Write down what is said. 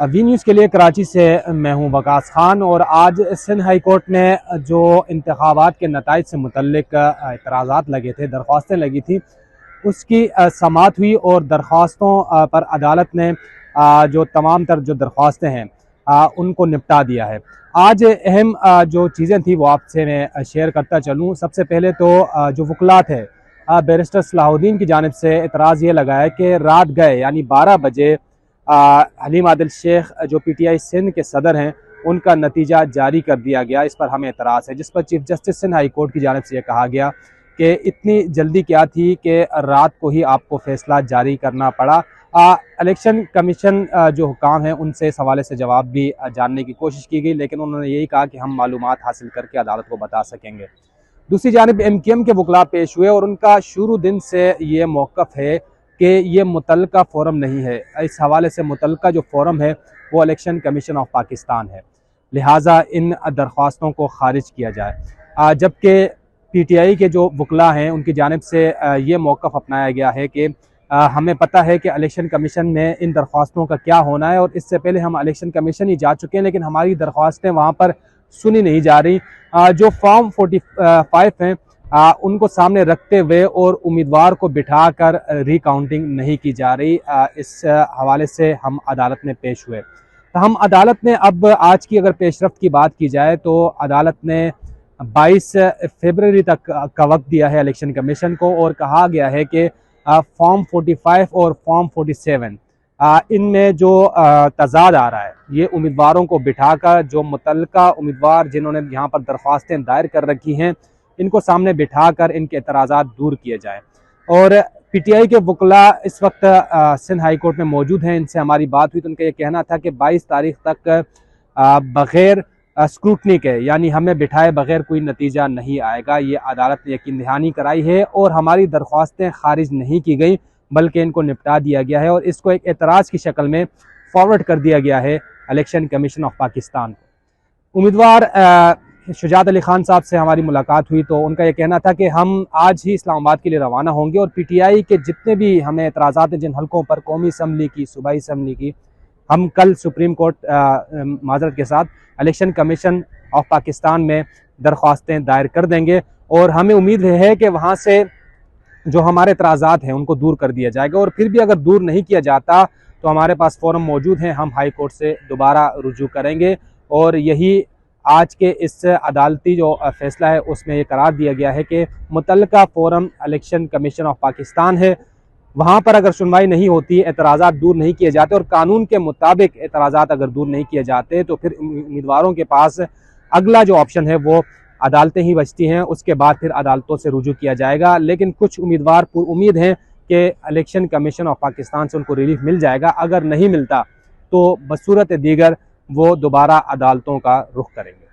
V news के लिए कराची से मैं हूं वकास खान। और आज सिंध हाई कोर्ट ने जो इंतखाबात के नताइज से मुतल्लिक एतराज़ात लगे थे, दरख्वास्तें लगी थी, उसकी समाअत हुई और दरख्वास्तों पर अदालत ने जो तमाम तर जो दरख्वास्तें हैं उनको निपटा दिया है। आज अहम जो चीज़ें थी वो आपसे मैं शेयर करता चलूँ। सबसे पहले तो जो वकला थे, बैरिस्टर सलाहुद्दीन की जानिब से एतराज़ ये लगा है कि रात गए यानी 12 बजे हलीम आदिल शेख जो PTI सिंध के सदर हैं उनका नतीजा जारी कर दिया गया। इस पर हमें एतराज़ है, जिस पर chief justice Sindh high court की जानिब से ये कहा गया कि इतनी जल्दी क्या थी कि रात को ही आपको फैसला जारी करना पड़ा। इलेक्शन कमीशन जो हुकाम हैं उनसे इस हवाले से जवाब भी जानने की कोशिश की गई, लेकिन उन्होंने यही कहा कि हम मालूमात हासिल करके अदालत को बता सकेंगे। दूसरी जानिब MKM के वकला पेश हुए और उनका शुरू दिन से ये मौक़िफ़ है कि ये मुतल्लका फ़ोरम नहीं है। इस हवाले से मुतल्लका जो फ़ोरम है वो इलेक्शन कमीशन ऑफ पाकिस्तान है, लिहाजा इन दरख्वास्तों को ख़ारिज किया जाए। जबकि PTI के जो वकला हैं उनकी जानिब से ये मौक़िफ़ अपनाया गया है कि हमें पता है कि इलेक्शन कमीशन में इन दरख्वास्तों का क्या होना है और इससे पहले हम इलेक्शन कमीशन ही जा चुके हैं, लेकिन हमारी दरख्वास्तें वहाँ पर सुनी नहीं जा रही। जो फॉर्म 45 हैं उनको सामने रखते हुए और उम्मीदवार को बिठाकर रिकाउंटिंग नहीं की जा रही। इस हवाले से हम अदालत में पेश हुए। तो हम अदालत ने अब आज की अगर पेशरफ्त की बात की जाए तो अदालत ने 22 फरवरी तक का वक्त दिया है इलेक्शन कमीशन को और कहा गया है कि फॉर्म 45 और फॉर्म 47 इनमें जो तजाद आ रहा है ये उम्मीदवारों को बिठाकर जो मुतल्लका उम्मीदवार जिन्होंने यहाँ पर दरख्वास्तें दायर कर रखी हैं इनको सामने बिठाकर इनके एतराज़ात दूर किए जाएँ। और PTI के वकला इस वक्त सिंध हाई कोर्ट में मौजूद हैं। इनसे हमारी बात हुई तो उनका ये कहना था कि 22 तारीख तक बग़ैर स्क्रूटनी के यानी हमें बिठाए बग़ैर कोई नतीजा नहीं आएगा। ये अदालत ने यकीन दहानी कराई है और हमारी दरख्वास्तें खारिज नहीं की गई बल्कि इनको निपटा दिया गया है और इसको एक एतराज़ की शक्ल में फॉरवर्ड कर दिया गया है इलेक्शन कमीशन ऑफ पाकिस्तान को। उम्मीदवार शुजात अली खान साहब से हमारी मुलाकात हुई तो उनका यह कहना था कि हम आज ही इस्लामाबाद के लिए रवाना होंगे और PTI के जितने भी हमें एतराज़ात हैं जिन हल्कों पर कौमी असम्बली की, सूबाई असम्बली की, हम कल सुप्रीम कोर्ट माजरत के साथ इलेक्शन कमीशन ऑफ पाकिस्तान में दरख्वास्तें दायर कर देंगे और हमें उम्मीद है कि वहाँ से जो हमारे एतराज़ात हैं उनको दूर कर दिया जाएगा। और फिर भी अगर दूर नहीं किया जाता तो हमारे पास फ़ोरम मौजूद हैं, हम हाई कोर्ट से दोबारा रुजू करेंगे। और यही आज के इस अदालती जो फ़ैसला है उसमें ये करार दिया गया है कि मुतल्लका forum election commission of Pakistan है, वहाँ पर अगर सुनवाई नहीं होती, एतराज़ात दूर नहीं किए जाते और कानून के मुताबिक एतराज़ात अगर दूर नहीं किए जाते तो फिर उम्मीदवारों के पास अगला जो ऑप्शन है वो अदालतें ही बचती हैं। उसके बाद फिर अदालतों से रुजू किया जाएगा। लेकिन कुछ उम्मीदवार पुरुम्मीद हैं कि इलेक्शन कमीशन ऑफ पाकिस्तान से उनको रिलीफ मिल जाएगा। अगर नहीं मिलता तो बसूरत दीगर वो दोबारा अदालतों का रुख करेंगे।